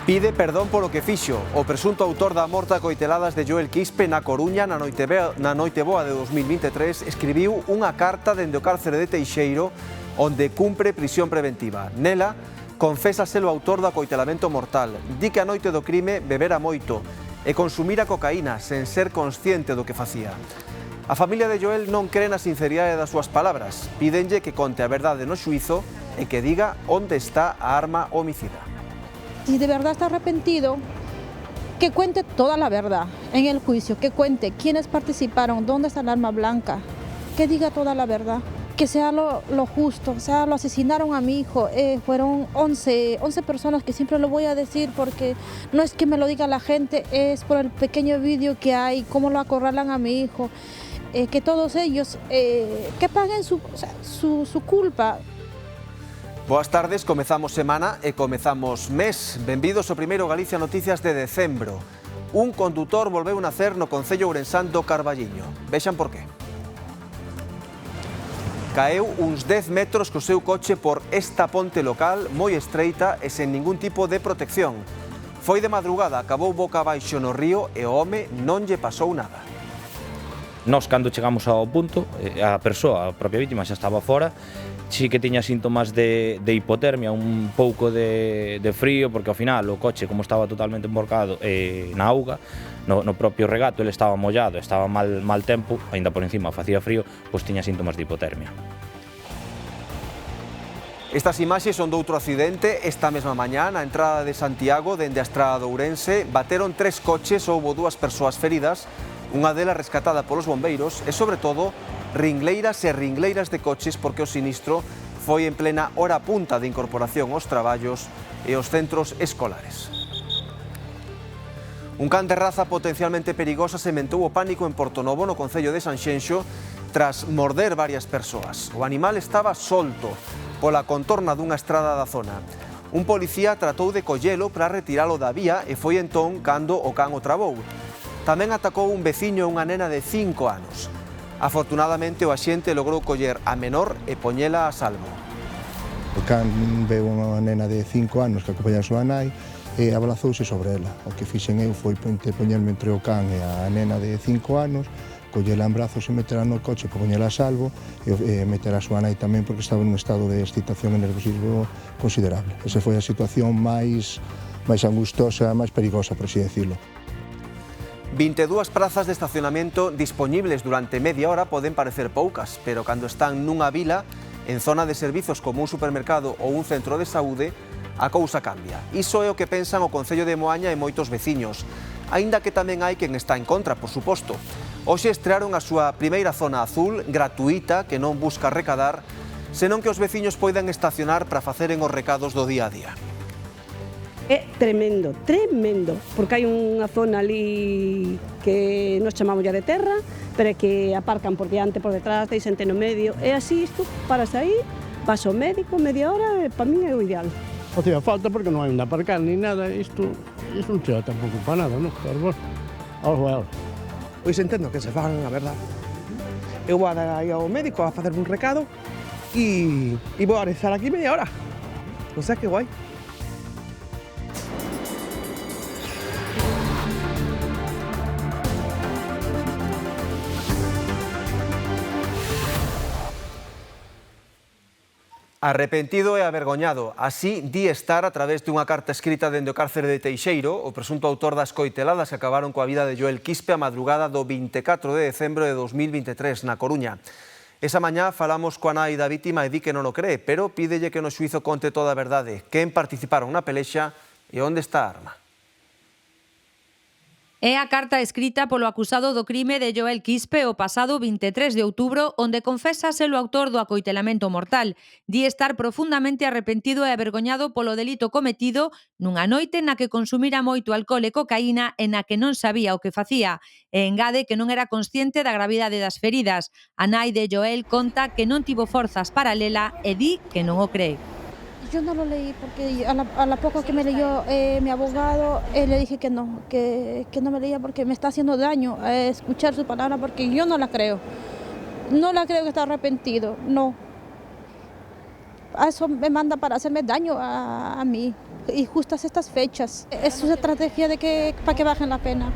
Pide perdón polo que fixo. O presunto autor da morte a coiteladas de Joel Quispe na Coruña na noite boa de 2023 escribiu unha carta dende o cárcere de Teixeiro onde cumpre prisión preventiva. Nela, confesa ser o autor do acoitelamento mortal. Di que a noite do crime bebera moito e consumira cocaína sen ser consciente do que facía. A familia de Joel non cree na sinceridade das súas palabras. Pídenlle que conte a verdade no xuízo e que diga onde está a arma homicida. Si de verdad está arrepentido, que cuente toda la verdad en el juicio, que cuente quiénes participaron, dónde está el arma blanca, que diga toda la verdad, que sea lo justo. O sea, lo asesinaron a mi hijo, fueron 11 personas, que siempre lo voy a decir porque no es que me lo diga la gente, es por el pequeño vídeo que hay, cómo lo acorralan a mi hijo, que todos ellos, que paguen su culpa. Boas tardes, comezamos semana e comezamos mes. Benvidos ao primeiro Galicia Noticias de decembro. Un condutor volveu nacer no concello ourensán do Carballiño. Vexan por qué. Caeu uns 10 metros co seu coche por esta ponte local moi estreita e sen ningún tipo de protección. Foi de madrugada, acabou boca abaixo no río e o home non lle pasou nada. Nós, cando chegamos ao punto, a persoa, a propia vítima, xa estaba fora. Sí que tiña síntomas de hipotermia, un pouco de frío, porque ao final o coche, como estaba totalmente emborcado na auga, no propio regato, ele estaba mollado, estaba mal tempo, aínda por encima facía frío, pois tiña síntomas de hipotermia. Estas imaxes son doutro accidente. Esta mesma mañá, na entrada de Santiago, dende a estrada de Ourense, bateron 3 coches, houbo 2 persoas feridas, unha delas rescatada polos bombeiros e, sobre todo, ringleiras e ringleiras de coches, porque o sinistro foi en plena hora punta de incorporación aos traballos e aos centros escolares. Un can de raza potencialmente perigosa sementou o pánico en Portonovo, no concello de Sanxenxo, tras morder varias persoas. O animal estaba solto pola contorna dunha estrada da zona. Un policía tratou de collelo para retiralo da vía e foi entón cando o can o trabou. Tamén atacou un veciño e unha nena de 5 anos. Afortunadamente, o axente logrou coller a menor e poñela a salvo. O can veu unha nena de 5 anos que acompaña a súa nai e abrazouse sobre ela. O que fixen eu foi poñerme entre o can e a nena de 5 anos, collela en brazos e metela no coche para poñela a salvo e meter a súa nai tamén porque estaba en un estado de excitación e nerviosismo considerable. Esa foi a situación máis angustosa, máis perigosa, por así decirlo. 22 prazas de estacionamento dispoñibles durante media hora poden parecer poucas, pero cando están nunha vila, en zona de servizos como un supermercado ou un centro de saúde, a cousa cambia. Iso é o que pensan o Concello de Moaña e moitos veciños, aínda que tamén hai quen está en contra, por suposto. Hoxe estrearon a súa primeira zona azul, gratuita, que non busca recadar, senón que os veciños poidan estacionar para faceren os recados do día a día. É tremendo, porque hai unha zona ali que nos chamamos ya de terra, pero que aparcan por diante, por detrás, hai xente no medio, e así isto, para sair, vas ao médico, media hora, e para mí é o ideal. Facía falta porque non hai onde aparcar ni nada, isto non chega tampouco para nada, non? Pero vamos. Pois entendo que se fan, a verdad. Eu vou aí ao médico a facerme un recado e vou a estar aquí media hora. O sea, que guai. Arrepentido e avergoñado, así di estar a través dunha carta escrita dende o cárcere de Teixeiro, o presunto autor das coiteladas que acabaron coa vida de Joel Quispe a madrugada do 24 de decembro de 2023 na Coruña. Esa mañá falamos coa nai da vítima e di que non o cree, pero pídelle que no xuízo conte toda a verdade, quen participaron na pelexa e onde está a arma. É a carta escrita polo acusado do crime de Joel Quispe o pasado 23 de outubro, onde confesa ser o autor do acoitelamento mortal. Di estar profundamente arrepentido e avergoñado polo delito cometido nunha noite na que consumira moito alcohol e cocaína e na que non sabía o que facía. E engade que non era consciente da gravidade das feridas. A nai de Joel conta que non tivo forzas para lela e di que non o cree. Yo no lo leí porque a la poco que me leyó mi abogado, le dije que no me leía porque me está haciendo daño escuchar su palabra porque yo no la creo. No la creo que está arrepentido, no. Eso me manda para hacerme daño a mí. y justas estas fechas. Es una estrategia para que bajen la pena.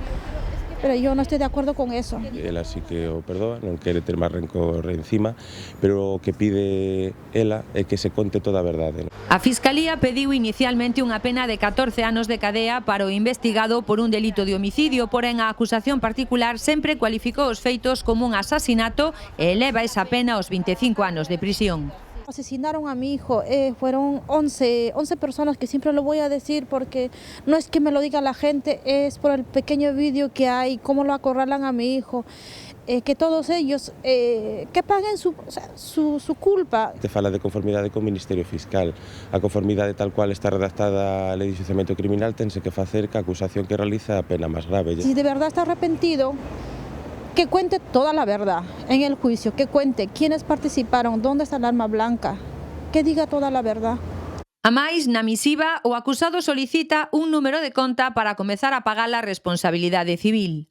Pero yo no estoy de acuerdo con eso. Ela sí que o perdoa, non quere ter máis rencor encima, pero o que pide ela é que se conte toda a verdade. A Fiscalía pediu inicialmente unha pena de 14 anos de cadea para o investigado por un delito de homicidio, porén a acusación particular sempre cualificou os feitos como un asasinato e eleva esa pena aos 25 anos de prisión. Asesinaron a mi hijo, fueron 11 personas, que siempre lo voy a decir porque no es que me lo diga la gente, es por el pequeño vídeo que hay, cómo lo acorralan a mi hijo, que todos ellos que paguen su culpa. Te fala de conformidade co Ministerio Fiscal. A conformidade tal cual está redactada a Lei de Enxuiciamento Criminal tense que facer que a acusación que realiza a pena máis grave. Si de verdad está arrepentido, que cuente toda la verdad en el juicio, que cuente quiénes participaron, dónde está el arma blanca, que diga toda la verdad. A máis, na misiva, o acusado solicita un número de conta para comezar a pagar a responsabilidade civil.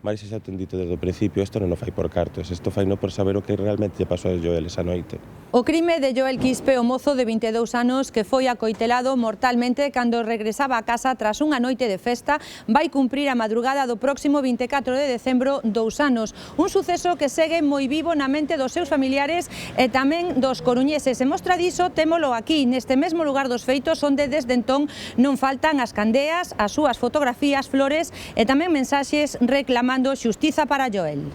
Marisa xa ten dito desde o principio, isto non o fai por cartos, isto fai non por saber o que realmente lle pasou a Joel esa noite. O crime de Joel Quispe, o mozo de 22 anos que foi acoitelado mortalmente cando regresaba a casa tras unha noite de festa, vai cumprir a madrugada do próximo 24 de decembro 2 anos. Un suceso que segue moi vivo na mente dos seus familiares e tamén dos coruñeses. E mostra diso témolo aquí, neste mesmo lugar dos feitos, onde desde entón non faltan as candeas, as súas fotografías, flores e tamén mensaxes reclamando xustiza para Joel.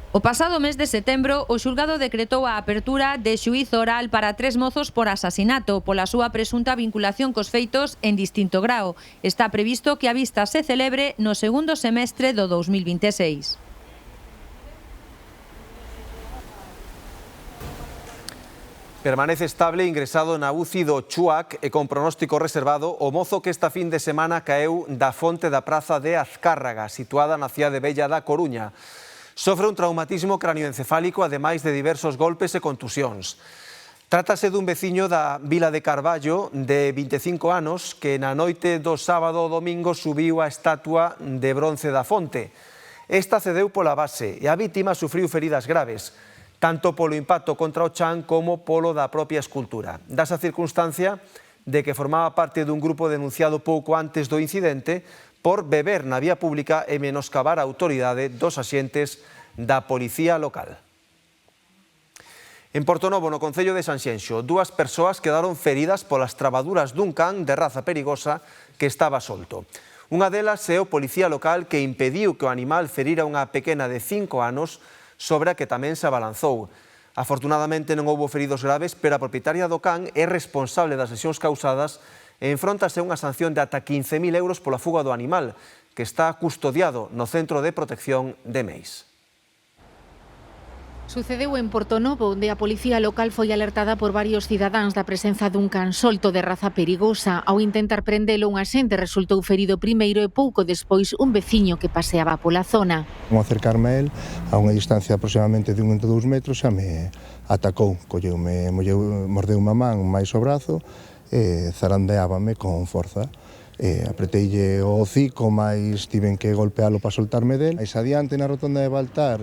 O pasado mes de setembro, o xulgado decretou a apertura de xuízo oral para 3 mozos por asasinato pola súa presunta vinculación cos feitos en distinto grao. Está previsto que a vista se celebre no segundo semestre do 2026. Permanece estable ingresado na UCI do Chuac e con pronóstico reservado o mozo que esta fin de semana caeu da fonte da praza de Azcárraga, situada na cidade bella da Coruña. Sofre un traumatismo cranioencefálico, ademais de diversos golpes e contusións. Trátase dun veciño da vila de Carballo, de 25 anos, que na noite do sábado ao domingo subiu a estatua de bronce da fonte. Esta cedeu pola base e a vítima sufriu feridas graves, tanto polo impacto contra o chan como polo da propia escultura. Dase a circunstancia de que formaba parte dun grupo denunciado pouco antes do incidente por beber na vía pública e menoscabar a autoridade dos axentes da policía local. En Portonovo, no concello de Sanxenxo, 2 persoas quedaron feridas polas trabaduras dun can de raza perigosa que estaba solto. Unha delas é o policía local que impediu que o animal ferira unha pequena de 5 anos sobre a que tamén se abalanzou. Afortunadamente non houbo feridos graves, pero a propietaria do can é responsable das lesións causadas e enfróntase a unha sanción de ata 15.000 euros pola fuga do animal, que está custodiado no Centro de Protección de Meis. Sucedeu en Portonovo, onde a policía local foi alertada por varios cidadáns da presenza dun can solto de raza perigosa. Ao intentar prendelo, un axente resultou ferido primeiro e pouco despois un veciño que paseaba pola zona. Ao acercarme a él, a unha distancia aproximadamente de 1 entre 2 metros, xa me atacou, colleume, mordeu unha man máis o brazo e zarandeábame con forza. Apreteille o hocico, máis tiven que golpealo para soltarme del. Mais adiante na rotonda de Baltar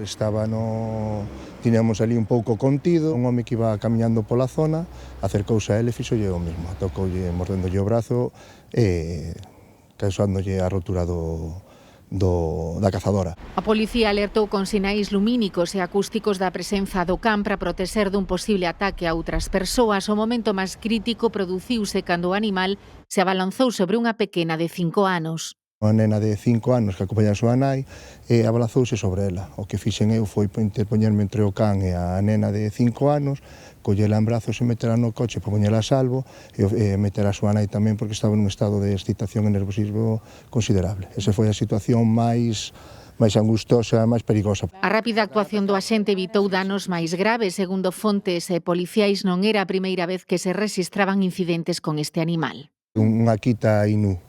tiñamos ali un pouco contido, un home que iba camiñando pola zona, acercouse a ele e fixolle o mesmo, atocoulle mordendolle o brazo e causándolle a rotura da cazadora. A policía alertou con sinais lumínicos e acústicos da presenza do can para protexer dun posible ataque a outras persoas. O momento máis crítico produciuse cando o animal se abalanzou sobre unha pequena de 5 anos. Unha nena de 5 anos que acompaña a súa nai abalanzouse sobre ela. O que fixen eu foi interpoñerme entre o can e a nena de 5 anos, collela en brazos e metela no coche para poñela a salvo e meter a súa nai tamén porque estaba nun estado de excitación e nervosismo considerable. Esa foi a situación máis angustosa, máis perigosa. A rápida actuación do axente evitou danos máis graves. Segundo fontes policiais, non era a primeira vez que se rexistraban incidentes con este animal. Unha Akita Inu,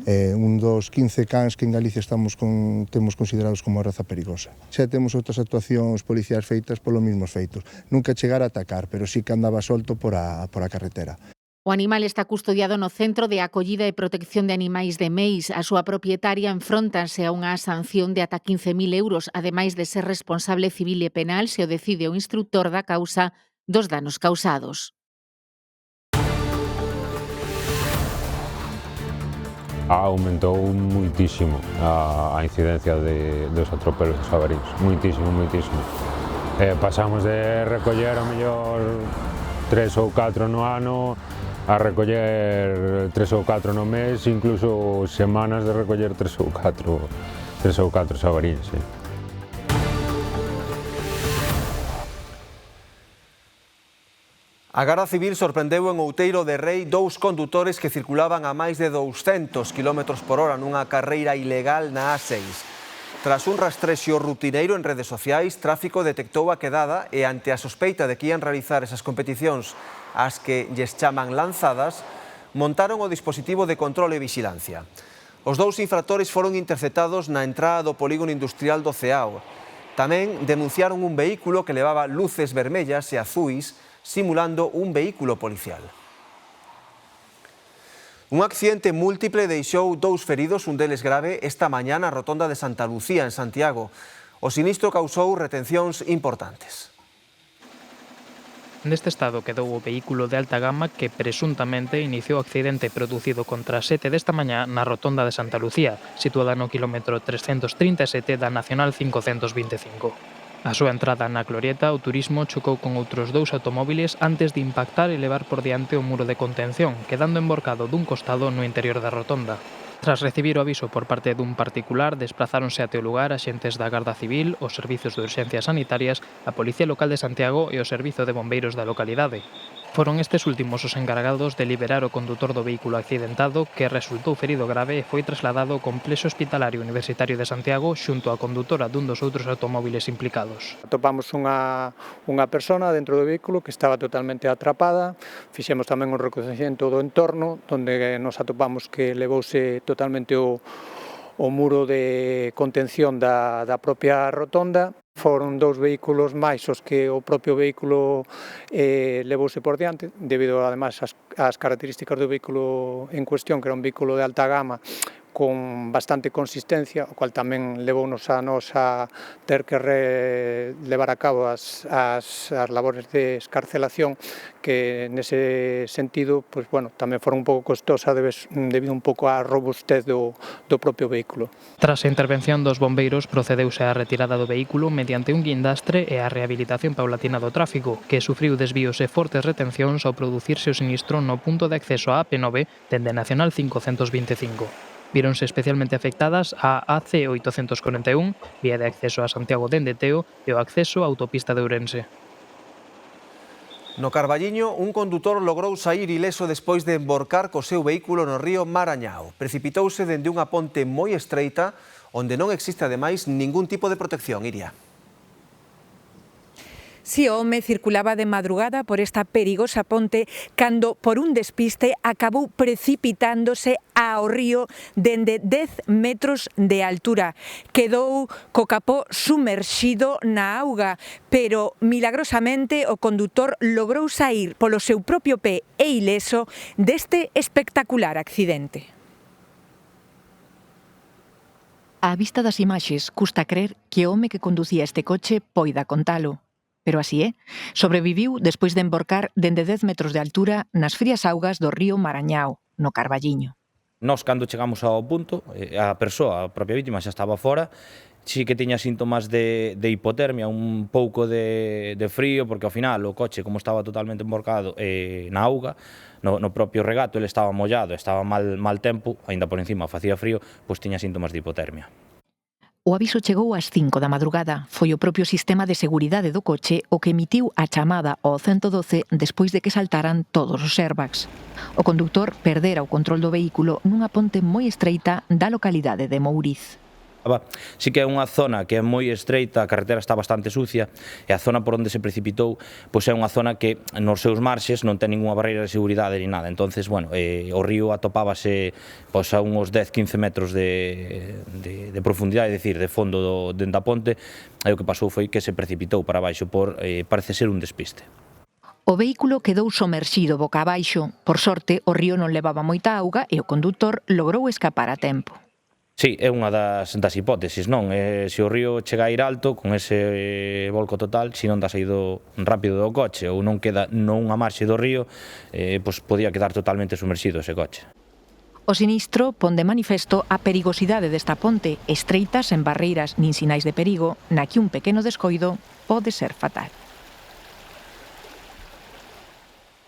un dos 15 cans que en Galicia temos considerados como raza perigosa. Xa temos outras actuacións policiais feitas polos mesmos feitos. Nunca chegar a atacar, pero sí que andaba solto por a carretera. O animal está custodiado no Centro de Acollida e Protección de Animais de Meis. A súa propietaria enfróntanse a unha sanción de ata 15.000 euros, ademais de ser responsable civil e penal se o decide o instructor da causa dos danos causados. Aumentou muitísimo a incidencia dos atropelos dos avaríns, muitísimo, muitísimo. Pasamos de recoller a mellor 3 ou 4 no ano a recoller 3 ou 4 no mes, incluso semanas de recoller 3 ou 4 xabaríns, sí. A Garda Civil sorprendeu en Outeiro de Rei 2 condutores que circulaban a máis de 200 km/h nunha carreira ilegal na A6. Tras un rastrexo rutineiro en redes sociais, Tráfico detectou a quedada e ante a sospeita de que ian realizar esas competicións as que lles chaman lanzadas, montaron o dispositivo de control e vixilancia. Os 2 infractores foron interceptados na entrada do polígono industrial do Ceao. Tamén denunciaron un vehículo que levaba luces vermellas e azuis simulando un vehículo policial. Un accidente múltiple deixou 2 feridos, un deles grave, esta mañá na rotonda de Santa Lucía, en Santiago. O sinistro causou retencións importantes. Neste estado quedou o vehículo de alta gama que presuntamente iniciou o accidente producido contra as 7 desta mañá na rotonda de Santa Lucía, situada no quilómetro 337 da Nacional 525. A súa entrada na glorieta, o turismo chocou con outros 2 automóviles antes de impactar e levar por diante o muro de contención, quedando emborcado dun costado no interior da rotonda. Tras recibir o aviso por parte dun particular, desplazáronse até o lugar axentes da Garda Civil, os servizos de urxencias sanitarias, a Policía Local de Santiago e o Servizo de Bombeiros da localidade. Foron estes últimos os encargados de liberar o condutor do vehículo accidentado, que resultou ferido grave e foi trasladado ao Complexo Hospitalario Universitario de Santiago xunto á condutora dun dos outros automóviles implicados. Atopamos unha persona dentro do vehículo que estaba totalmente atrapada. Fixemos tamén un recoñecemento do entorno, onde nos atopamos que levouse totalmente o muro de contención da propia rotonda. Foron 2 vehículos máis os que o propio vehículo levouse por diante, debido ademais ás características do vehículo en cuestión, que era un vehículo de alta gama con bastante consistencia, o cual tamén levounos a nos a ter que levar a cabo as labores de escarcelación, que nese sentido, pues, bueno, tamén foron un pouco costosas debido un pouco á robustez do propio vehículo. Tras a intervención dos bombeiros, procedeuse á retirada do vehículo mediante un guindastre e a rehabilitación paulatina do tráfico, que sufriu desvíos e fortes retencións ao producirse o sinistro no punto de acceso á AP9 dende Nacional 525. Víronse especialmente afectadas a AC 841, vía de acceso a Santiago de Endeteo, e o acceso á autopista de Ourense. No Carballiño, un condutor logrou saír ileso despois de emborcar co seu vehículo no río Marañao. Precipitouse dende unha ponte moi estreita, onde non existe ademais ningún tipo de protección, Iria. Si o home circulaba de madrugada por esta perigosa ponte cando, por un despiste, acabou precipitándose ao río dende 10 metros de altura. Quedou co capó sumerxido na auga, pero milagrosamente o condutor logrou saír polo seu propio pé e ileso deste espectacular accidente. Á vista das imaxes, custa crer que o home que conducía este coche poida contalo. Pero así é, sobreviviu despois de emborcar dende 10 metros de altura nas frías augas do río Marañao, no Carballiño. Nós, cando chegamos ao punto, a persoa, a propia vítima, xa estaba fora, sí que tiña síntomas de hipotermia, un pouco de frío, porque ao final o coche, como estaba totalmente emborcado na auga, no propio regato, ele estaba mollado, estaba mal tempo, aínda por encima facía frío, pois tiña síntomas de hipotermia. O aviso chegou ás 5 da madrugada. Foi o propio sistema de seguridade do coche o que emitiu a chamada ao 112 despois de que saltaran todos os airbags. O condutor perdera o control do vehículo nunha ponte moi estreita da localidade de Mouriz. Sí que é unha zona que é moi estreita, a carretera está bastante sucia, e a zona por onde se precipitou pois é unha zona que nos seus marxes non ten ninguna barreira de seguridade ni nada. Entonces, bueno, o río atopábase pois a uns 10-15 metros de profundidade, é dicir, de fondo dentro da ponte, e o que pasou foi que se precipitou para baixo por, parece ser un despiste. O vehículo quedou somerxido boca abaixo. Por sorte, o río non levaba moita auga e o condutor logrou escapar a tempo. Sí, é unha das hipótesis, non? Se o río chega a ir alto, con ese volco total, se non dá saído rápido do coche ou non queda nunha marxe do río, pois podía quedar totalmente sumerxido ese coche. O sinistro pon de manifesto a perigosidade desta ponte, estreita, sen barreiras nin sinais de perigo, na que un pequeno descoido pode ser fatal.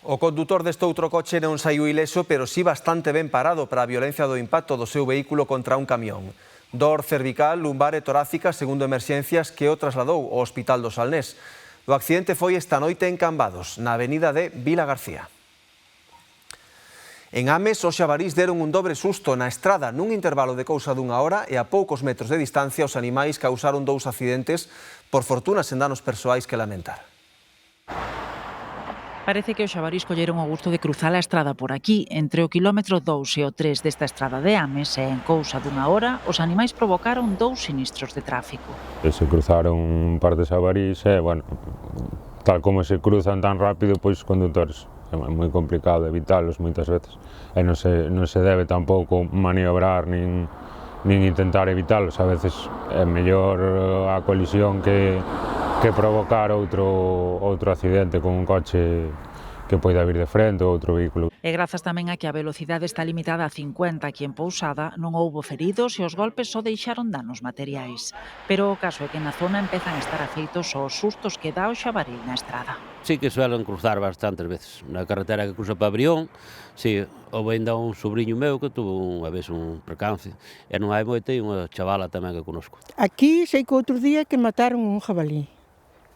O condutor deste outro coche non saiu ileso, pero sí bastante ben parado para a violencia do impacto do seu vehículo contra un camión. Dor cervical, lumbar e torácica, segundo emerxencias, que o trasladou ao Hospital do Salnés. O accidente foi esta noite en Cambados, na avenida de Vila García. En Ames, os xabarís deron un dobre susto na estrada nun intervalo de cousa dunha hora e a poucos metros de distancia os animais causaron 2 accidentes, por fortuna sen danos persoais que lamentar. Parece que os xabarís colleron o gusto de cruzar a estrada por aquí. Entre o quilómetro 2 e o 3 desta estrada de Ames, e en cousa dunha hora, os animais provocaron 2 sinistros de tráfico. Se cruzaron un par de xabarís e, bueno, tal como se cruzan tan rápido, pois os condutores é moi complicado evitalos moitas veces. E non se debe tampouco maniobrar nin intentar evitalos. A veces é mellor a colisión que provocar outro accidente con un coche que poida vir de frente ou outro vehículo. E grazas tamén a que a velocidade está limitada a 50 aquí en Pousada, non houbo feridos e os golpes só deixaron danos materiais. Pero o caso é que na zona empezan a estar afeitos aos sustos que dá o xabaril na estrada. Sí que suelen cruzar bastantes veces. Na carretera que cruza para Brión, sí, houve ainda un sobrinho meu que tuvo unha vez un percance. E non hai moito, e unha chavala tamén que conozco. Aquí sei que outro día que mataron un jabalí,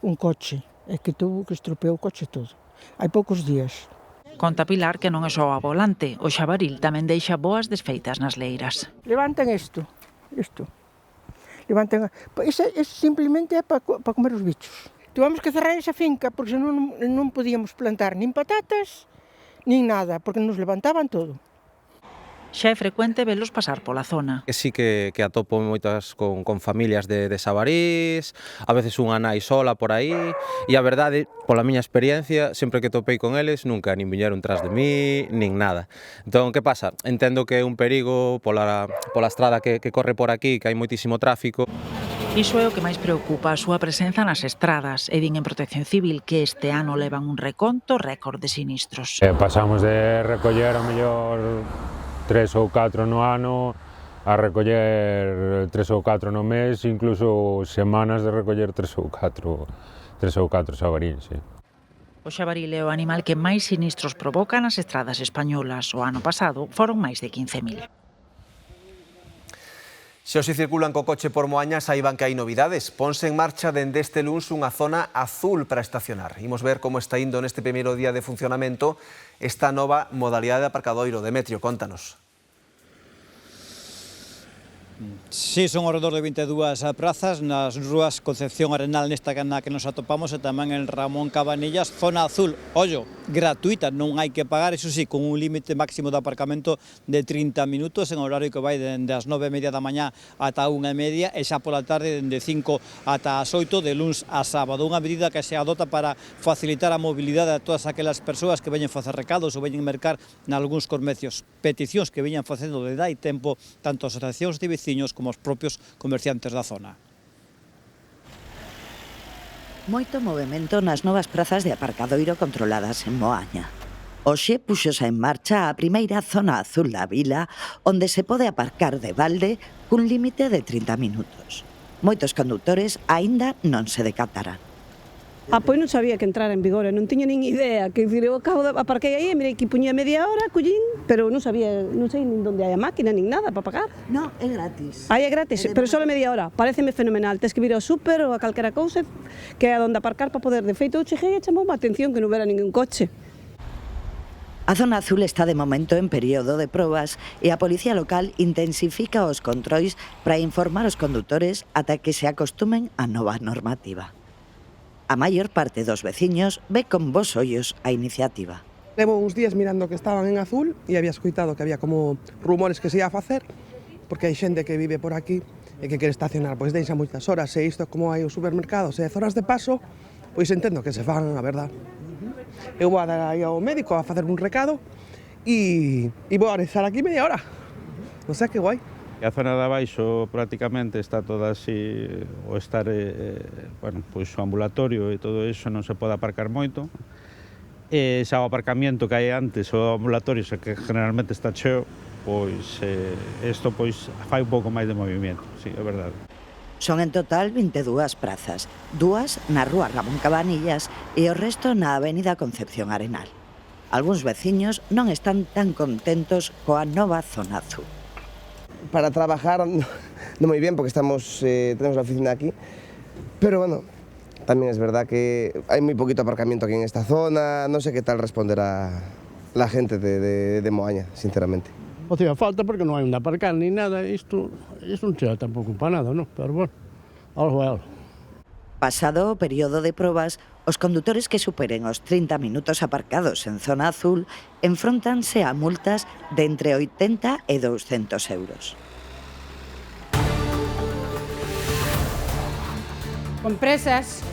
un coche, e que estropeou o coche todo. Hai poucos días. Conta Pilar que non é só a volante, o xabaril tamén deixa boas desfeitas nas leiras. Levantan isto. Levantan. Ese simplemente é para comer os bichos. Tivemos que cerrar esa finca porque senón non podíamos plantar nin patatas, nin nada, porque nos levantaban todo. Xa é frecuente velos pasar pola zona. Sí que atopo moitas con familias de xabarís, a veces unha nai sola por aí, e a verdade, pola miña experiencia, sempre que topei con eles, nunca nin viñeron tras de mí, nin nada. Entón, que pasa? Entendo que é un perigo pola estrada que corre por aquí, que hai moitísimo tráfico. Iso é o que máis preocupa, a súa presenza nas estradas, e din en Protección Civil que este ano levan un reconto récord de sinistros. Pasamos de recoller a mellor 3 ou 4 no ano a recoller 3 ou 4 no mes, incluso semanas de recoller 3 ou 4 xabaríns, sí. O xabaril é o animal que máis sinistros provoca nas estradas españolas. O ano pasado foron máis de 15.000. Se hoxe circulan co coche por Moaña, saiban que hai novidades. Ponse en marcha dende este luns unha zona azul para estacionar. Imos ver como está indo neste primeiro día de funcionamento esta nova modalidade de aparcadoiro. Demetrio, contanos. Sí, son ao redor de 22 prazas nas rúas Concepción Arenal nesta na que nos atopamos e tamén en Ramón Cabanillas, zona azul, ollo, gratuita, non hai que pagar, iso sí, con un límite máximo de aparcamento de 30 minutos en horario que vai dende as 9:30 da mañá ata 1:30 e xa pola tarde dende 5 ata as 8 de luns a sábado. Unha medida que se adota para facilitar a mobilidade a todas aquelas persoas que veñen facer recados ou veñen mercar nalgúns comercios. Peticións que veñan facendo desde hai tempo tanto asociacións de veciños como os propios comerciantes da zona. Moito movimento nas novas prazas de aparcadoiro controladas en Moaña. Hoxe puxose en marcha a primeira zona azul da vila, onde se pode aparcar de balde cun límite de 30 minutos. Moitos condutores aínda non se decatarán. Pois non sabía que entrara en vigor, non tiña nin idea, que eu acabo de aparquei aí, mirei que puñía media hora, collín, pero non sabía, non sei nin onde hai a máquina, nin nada para pagar. Non, é gratis. É gratis, pero só media hora, pareceme fenomenal, tes que vir ao súper ou a calquera cousa que é onde aparcar para poder, de feito, eu cheguei e chamou a atención que non vera ningún coche. A zona azul está de momento en período de probas e a Policía Local intensifica os controis para informar os condutores ata que se acostumen á nova normativa. A maior parte dos veciños ve con bons ollos a iniciativa. Levo uns días mirando que estaban en azul e había escoitado que había como rumores que se ia a facer, porque hai xente que vive por aquí e que quere estacionar, pois deixa moitas horas, e isto como hai os supermercados e zonas de paso, pois entendo que se fan, a verdad. Eu vou a dar aí ao médico a facer un recado e vou a rezar aquí media hora. Non sei que guai. A zona de abaixo prácticamente está toda así, o estar, bueno, pois o ambulatorio e todo iso non se pode aparcar moito. E xa o aparcamiento que hai antes, o ambulatorio, xa que generalmente está cheo, pois isto pois fai un pouco máis de movimento, sí, é verdade. Son en total 22 prazas, 2 na rúa Ramón Cabanillas e o resto na avenida Concepción Arenal. Algúns veciños non están tan contentos coa nova zona azul. Para trabajar non moi bien, porque tenemos la oficina aquí, pero bueno, también es verdad que hay muy poquito aparcamiento aquí en esta zona, no sé qué tal responderá la gente de Moaña, sinceramente. No hacía falta porque non hai onde aparcar ni nada, isto non chega tampouco para nada, non? Pero bueno, algo é algo. Pasado o período de probas, os condutores que superen os 30 minutos aparcados en zona azul enfróntanse a multas de entre 80 e 200 euros. Compresas,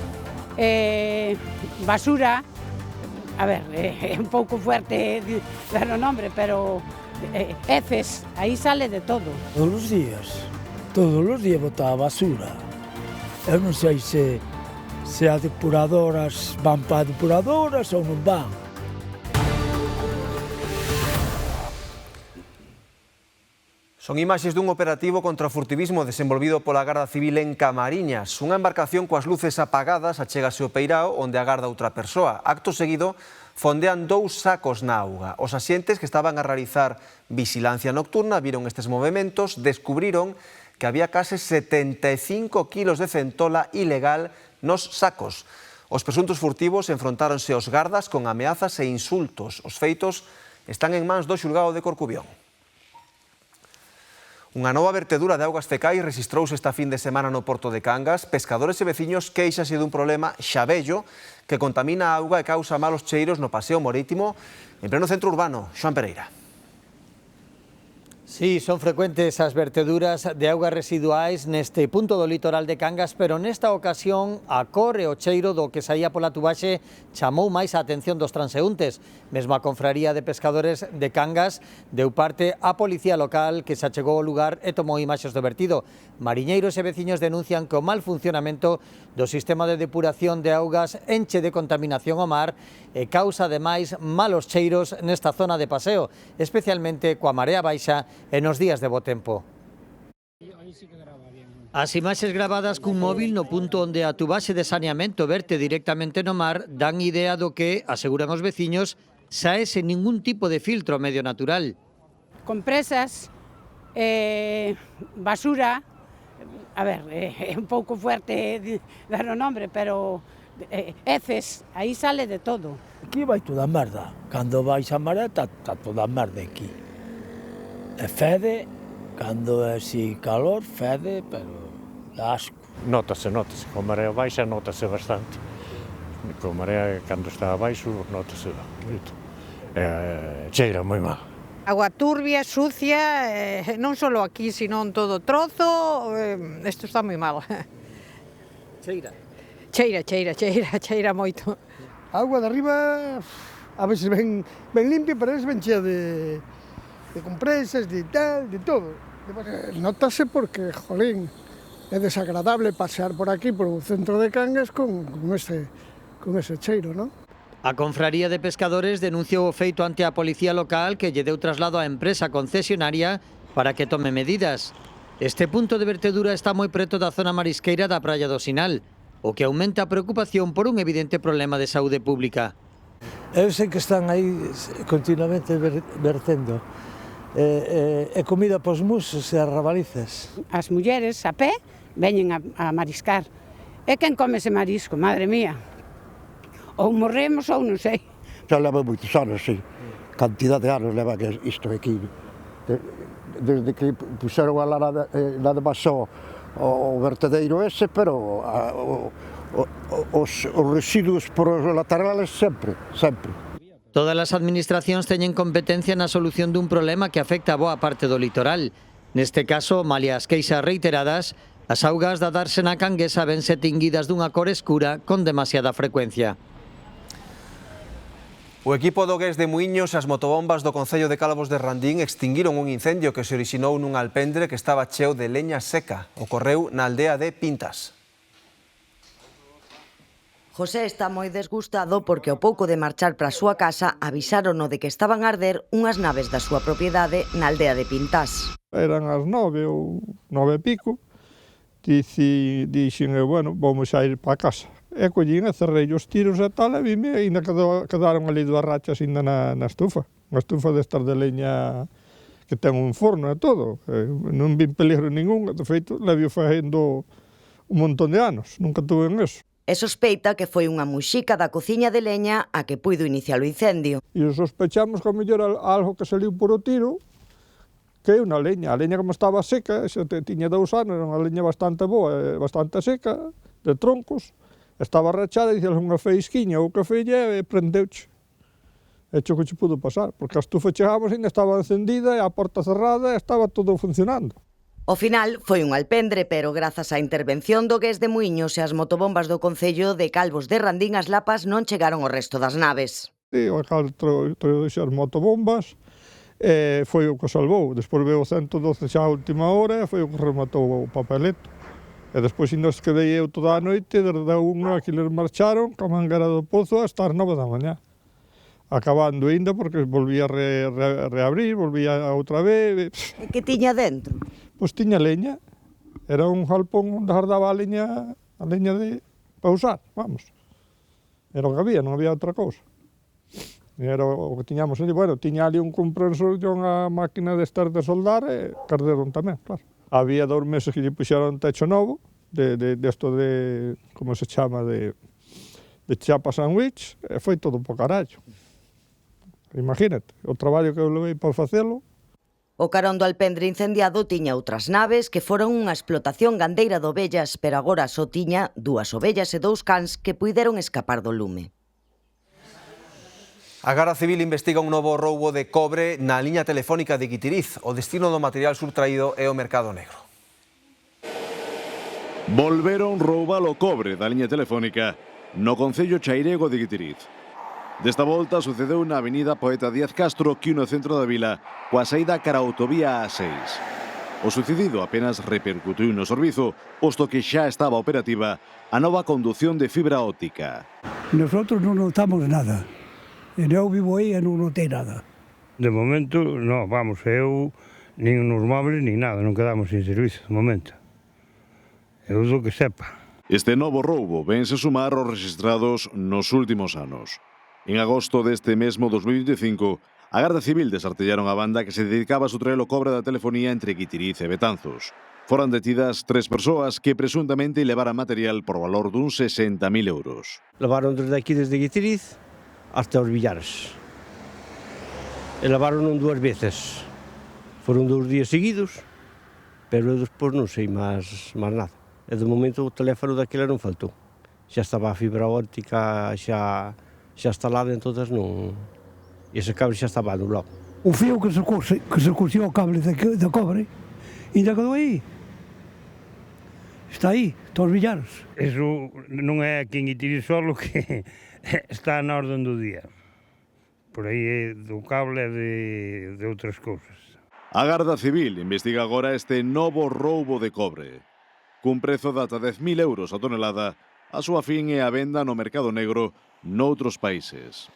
basura, a ver, é un pouco fuerte dar o nombre, pero heces, aí sale de todo. Todos os días botaba basura. Eu non sei se a depuradoras van para depuradoras ou non van. Son imaxes dun operativo contra o furtivismo desenvolvido pola Garda Civil en Camariñas. Unha embarcación coas luces apagadas achégase ao peirao onde agarda outra persoa. Acto seguido, fondean 2 sacos na auga. Os axentes que estaban a realizar vigilancia nocturna viron estes movementos, descubriron que había case 75 kilos de centola ilegal nos sacos. Os presuntos furtivos enfrontáronse aos gardas con ameazas e insultos. Os feitos están en mans do xulgado de Corcubión. Unha nova vertedura de augas fecais rexistrouse esta fin de semana no Porto de Cangas. Pescadores e veciños queixase dun problema xa vello que contamina a auga e causa malos cheiros no paseo marítimo en pleno centro urbano. Xoan Pereira. Sí, son frecuentes as verteduras de augas residuais neste punto do litoral de Cangas, pero nesta ocasión a cor e o cheiro do que saía pola tubaxe chamou máis a atención dos transeúntes. Mesmo a Confraría de Pescadores de Cangas deu parte á policía local que se achegou ao lugar e tomou imaxes do vertido. Mariñeiros e veciños denuncian que o mal funcionamento do sistema de depuración de augas enche de contaminación o mar e causa ademais malos cheiros nesta zona de paseo, especialmente coa marea baixa e nos días de bo tempo. As imaxes gravadas cun móvil no punto onde a tubaxe de saneamento verte directamente no mar dan idea do que, aseguran os veciños, sae sen ningún tipo de filtro medio natural. Compresas, basura, a ver, é un pouco fuerte dar o nombre, pero heces, aí sale de todo. Aquí vai toda a merda. Cando vais a maré, está toda a merda aquí. E fede, cando é así calor, fede, pero dá asco. Nótase, con marea baixa nótase bastante. Con marea, cando está abaixo, nótase moito. Cheira moi mal. Agua turbia, sucia, non só aquí, sino en todo trozo, isto está moi mal. Cheira? Cheira moito. A auga de arriba, a veces ben limpia, pero es ben chea de compresas, de tal, de todo. Nótase porque, jolín, é desagradable pasear por aquí, por o centro de Cangas, con ese cheiro, non? A Confraría de Pescadores denunciou o feito ante a policía local que lle deu traslado á empresa concesionaria para que tome medidas. Este punto de vertedura está moi preto da zona marisqueira da Praia do Sinal, o que aumenta a preocupación por un evidente problema de saúde pública. Eu sei que están aí continuamente vertendo comida pos musos e as rabalizas. As mulleres a pé veñen a mariscar. E quen come ese marisco, madre mía? Ou morremos ou non sei. Xa leva moitos anos, sí. Cantidad de anos leva isto aquí. Desde que puxeron a lana de Basó o vertedeiro ese, pero os residuos por os laterales sempre. Todas as administracións teñen competencia na solución dun problema que afecta a boa parte do litoral. Neste caso, malia as queixas reiteradas, as augas da dársena canguesa vense tinguidas dunha cor escura con demasiada frecuencia. O equipo do GES de Muiños e as motobombas do Concello de Calvos de Randín extinguiron un incendio que se orixinou nun alpendre que estaba cheo de leña seca. Ocorreu na aldea de Pintas. José está moi desgustado porque ao pouco de marchar para a súa casa avisárono de que estaban a arder unhas naves da súa propiedade na aldea de Pintás. Eran as 9 ou 9 e pico, dixen, bueno, vamos a ir para casa. E collín e cerrei os tiros e tal, e vime, e ainda quedaron ali 2 rachas ainda na estufa. Unha estufa destas de leña que ten un forno e todo. Non vi peligro ningún, de feito, levo facendo un montón de anos, nunca tuve en eso. E sospeita que foi unha muxica da cociña de leña a que puido iniciar o incendio. E sospechamos que a mellor algo que saliu por o tiro, que é unha leña. A leña como estaba seca, xa tiña 2 anos, era unha leña bastante boa, bastante seca, de troncos, estaba rachada e dixeron unha feisquiña ou que felle e prendeuche. E xo que che pudo pasar, porque a estufa chegamos e ainda estaba encendida e a porta cerrada e estaba todo funcionando. Ao final foi un alpendre, pero grazas á intervención do GES de Muiños e as motobombas do Concello de Calvos de Randín, as lapas non chegaron ao resto das naves. O alcalde trouxe as motobombas, foi o que salvou. Despois veio o 112 xa a última hora e foi o que rematou o papeleto. E despois ainda os quedei eu toda a noite, desde a 1 que eles marcharon, ca manguera do pozo, hasta as 9 da mañá. Acabando ainda, porque volvía a reabrir, volvía outra vez. E que tiña dentro? Pois tiña leña. Era un galpón onde guardaba a leña para usar, vamos. Era o que había, non había outra cousa. E era o que tiñamos ali. Bueno, tiña ali un compresor e unha máquina de estar de soldar e carderon tamén, claro. Había 2 meses que lle puxeron techo novo, desto de, como se chama, de chapa sandwich, e foi todo po carallo. Imagínate, o traballo que eu levei para facelo. O carón do alpendre incendiado tiña outras naves que foron unha explotación gandeira de ovellas, pero agora só tiña 2 ovellas e 2 cans que puideron escapar do lume. A Garda Civil investiga un novo roubo de cobre na liña telefónica de Guitiriz. O destino do material subtraído é o mercado negro. Volveron roubar o cobre da liña telefónica no concello chairego de Guitiriz. Desta volta sucedeu na avenida Poeta Díaz Castro, aquí no centro da vila, coa saída cara a autovía A6. O sucedido apenas repercutiu no servizo, posto que xa estaba operativa a nova condución de fibra óptica. Nosotros non notamos nada. E eu vivo aí e non notei nada. De momento, non, vamos, eu nin nos móviles nin nada, non quedamos sin servizo, de momento. Eu do que sepa. Este novo roubo vense sumar aos registrados nos últimos anos. En agosto deste mesmo 2025, a Garda Civil desartellaron a banda que se dedicaba a subtraer o cobre da telefonía entre Guitiriz e Betanzos. Foran detidas 3 persoas que presuntamente levaran material por valor dun 60.000 euros. Levaron desde aquí, desde Guitiriz, hasta os Villares. E levaron 2 veces. Foron 2 días seguidos, pero despois non sei máis nada. E de momento o teléfono daquela non faltou. Xa estaba a fibra óptica xa instalada, entonces non... Ese cable xa estaba anulado. O fío que se curtiu o cable de cobre ainda quedou aí. Está aí, todos os Villares. Eso non é aquí en Guitiriz solo que está na orden do día. Por aí do cable e de outras cousas. A Garda Civil investiga agora este novo roubo de cobre. Cun prezo de ata 10.000 euros a tonelada, a súa fin é a venda no mercado negro noutros países.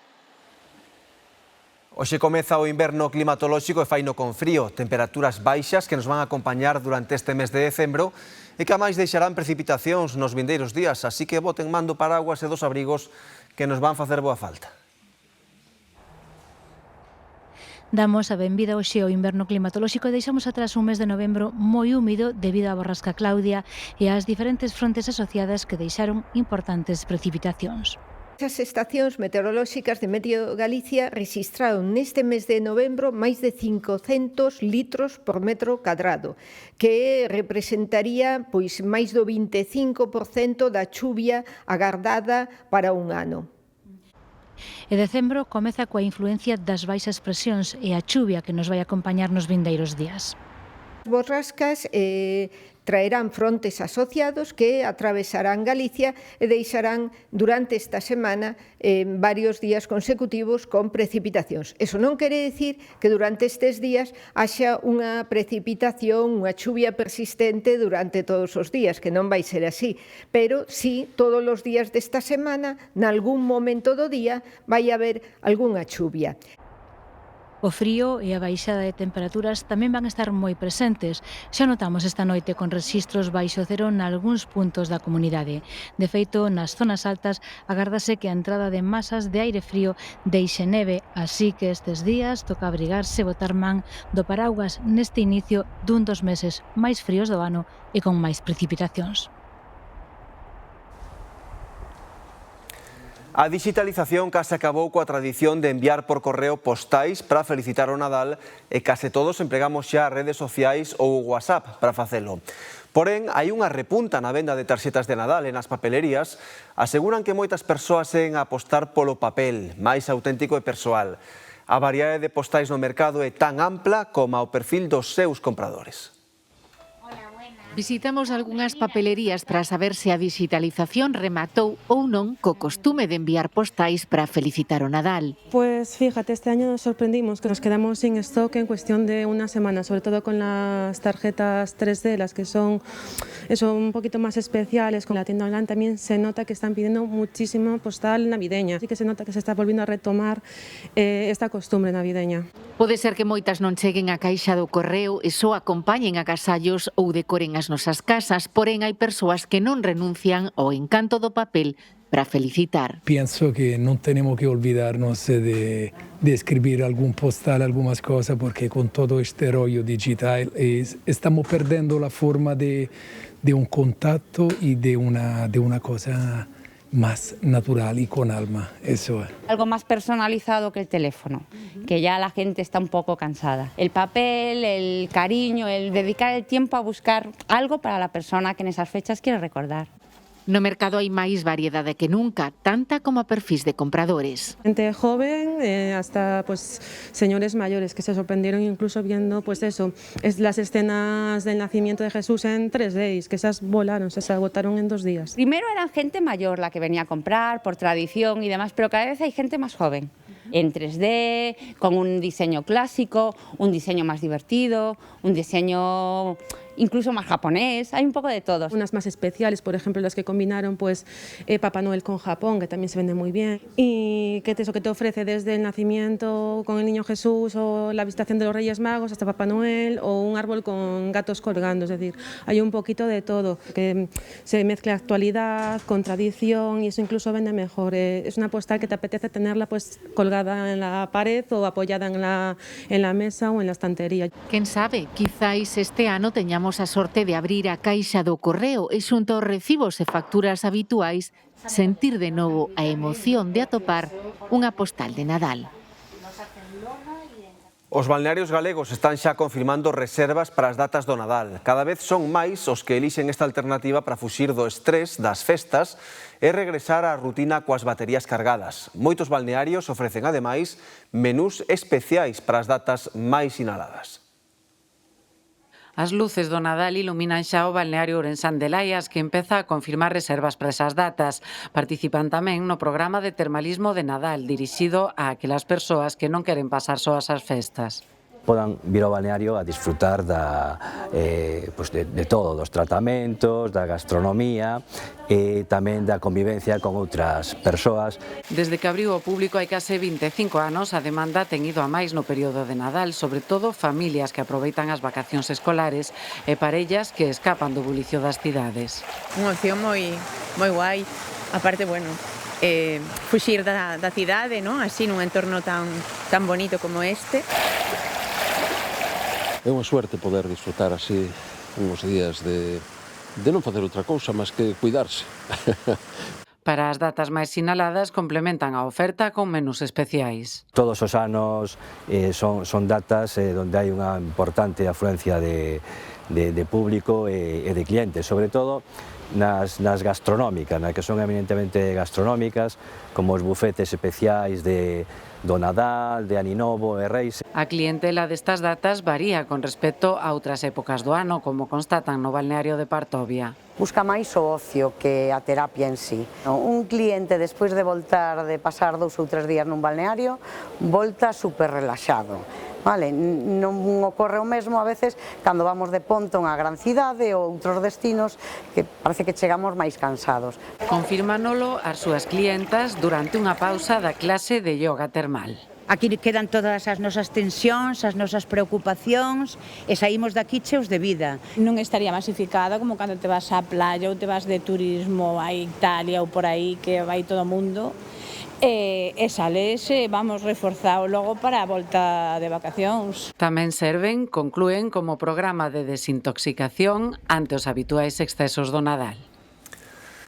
Hoxe comeza o inverno climatolóxico e faino con frío, temperaturas baixas que nos van a acompañar durante este mes de decembro e que a máis deixarán precipitacións nos vindeiros días, así que boten mando paraguas e 2 abrigos que nos van facer boa falta. Damos a benvida hoxe ao inverno climatolóxico e deixamos atrás un mes de novembro moi húmido debido á borrasca Claudia e ás diferentes frontes asociadas que deixaron importantes precipitacións. As estacións meteorolóxicas de Medio Galicia registraron neste mes de novembro máis de 500 litros por metro cadrado, que representaría pois máis do 25% da chuvia agardada para un ano. E decembro comeza coa influencia das baixas presións e a chuvia que nos vai acompañar nos vindeiros días. As borrascas traerán frontes asociados que atravesarán Galicia e deixarán durante esta semana varios días consecutivos con precipitacións. Eso non quere dicir que durante estes días haxa unha precipitación, unha chuvia persistente durante todos os días, que non vai ser así, pero sí, todos os días desta semana, nalgún momento do día, vai haber algunha chuvia. O frío e a baixada de temperaturas tamén van estar moi presentes. Xa notamos esta noite con rexistros baixo cero nalgúns puntos da comunidade. De feito, nas zonas altas agárdase que a entrada de masas de aire frío deixe neve, así que estes días toca abrigarse e botar man do paraugas neste inicio dun dos meses máis fríos do ano e con máis precipitacións. A digitalización case acabou coa tradición de enviar por correo postais para felicitar o Nadal e case todos empregamos xa redes sociais ou WhatsApp para facelo. Porén, hai unha repunta na venda de tarxetas de Nadal e nas papelerías. Aseguran que moitas persoas seguen a apostar polo papel, máis auténtico e persoal. A variedade de postais no mercado é tan ampla como o perfil dos seus compradores. Visitamos algunhas papelerías para saber se a digitalización rematou ou non co costume de enviar postais para felicitar o Nadal. Pues fíjate, este año nos sorprendimos que nos quedamos sin stock en cuestión de una semana, sobre todo con las tarjetas 3D, las que son un poquito más especiales. Con la tienda online también se nota que están pidiendo muchísimo postal navideña, así que se nota que se está volviendo a retomar esta costumbre navideña. Pode ser que moitas non cheguen á caixa do correo e só acompañen agasallos ou decoren as nosas casas, porén hai persoas que non renuncian ao encanto do papel para felicitar. Pienso que no tenemos que olvidarnos de escribir algún postal, algunas cosas, porque con todo este rollo digital estamos perdiendo la forma de un contacto y de una cosa más natural y con alma, eso es. Algo más personalizado que el teléfono, que ya la gente está un poco cansada. El papel, el cariño, el dedicar el tiempo a buscar algo para la persona que en esas fechas quiere recordar. No mercado hai máis variedade que nunca, tanta como a perfis de compradores. Gente joven hasta pues señores mayores que se sorprendieron incluso viendo pues eso, las escenas del nacimiento de Jesús en 3D, que esas volaron, se agotaron en 2 días. Primero era gente mayor la que venía a comprar por tradición y demás, pero cada vez hay gente más joven. En 3D, con un diseño clásico, un diseño más divertido, un diseño incluso más japonés, hay un poco de todo. Unas más especiales, por ejemplo, las que combinaron pues Papá Noel con Japón, que también se vende muy bien, y que te ofrece desde el nacimiento con el niño Jesús o la visitación de los Reyes Magos hasta Papá Noel o un árbol con gatos colgando, es decir, hay un poquito de todo, que se mezcla actualidad con tradición y eso incluso vende mejor. Es una postal que te apetece tenerla pues colgada en la pared o apoyada en la mesa o en la estantería. Quen sabe, quizáis este ano teñamos a sorte de abrir a caixa do correo e xunto aos recibos e facturas habituais sentir de novo a emoción de atopar unha postal de Nadal. Os balnearios galegos están xa confirmando reservas para as datas do Nadal. Cada vez son máis os que elixen esta alternativa para fuxir do estrés das festas e regresar á rutina coas baterías cargadas. Moitos balnearios ofrecen, ademais, menús especiais para as datas máis sinaladas. As luces do Nadal iluminan xa o balneario ourensán de Laias, que empeza a confirmar reservas para esas datas. Participan tamén no programa de termalismo de Nadal, dirixido a aquelas persoas que non queren pasar soas as festas. Podan vir ao balneario a disfrutar de todo, dos tratamentos, da gastronomía e tamén da convivencia con outras persoas. Desde que abriu ao público hai case 25 anos, a demanda ten ido a máis no período de Nadal, sobre todo familias que aproveitan as vacacións escolares e parellas que escapan do bulicio das cidades. Unha opción moi guai, aparte, fuxir da cidade, así nun entorno tan bonito como este. É unha suerte poder disfrutar así uns días de non facer outra cousa máis que cuidarse. Para as datas máis sinaladas complementan a oferta con menús especiais. Todos os anos son datas onde hai unha importante afluencia de público e de clientes, sobre todo nas gastronómicas, que son eminentemente gastronómicas, como os bufetes especiais do Nadal, de Aninovo e Reis. A clientela destas datas varía con respecto a outras épocas do ano, como constatan no balneario de Partovia. Busca máis o ocio que a terapia en sí. Un cliente, despois de voltar de pasar 2 ou 3 días nun balneario, volta super relaxado. Vale, non ocorre o mesmo a veces cando vamos de ponte a unha gran cidade ou outros destinos que parece que chegamos máis cansados. Confírmanolo as súas clientas durante unha pausa da clase de yoga termal. Aquí quedan todas as nosas tensións, as nosas preocupacións e saímos daqui cheos de vida. Non estaría masificada como cando te vas á playa ou te vas de turismo a Italia ou por aí que vai todo o mundo. E sales, vamos, reforzado logo para a volta de vacacións. Tamén serven, conclúen, como programa de desintoxicación ante os habituais excesos do Nadal.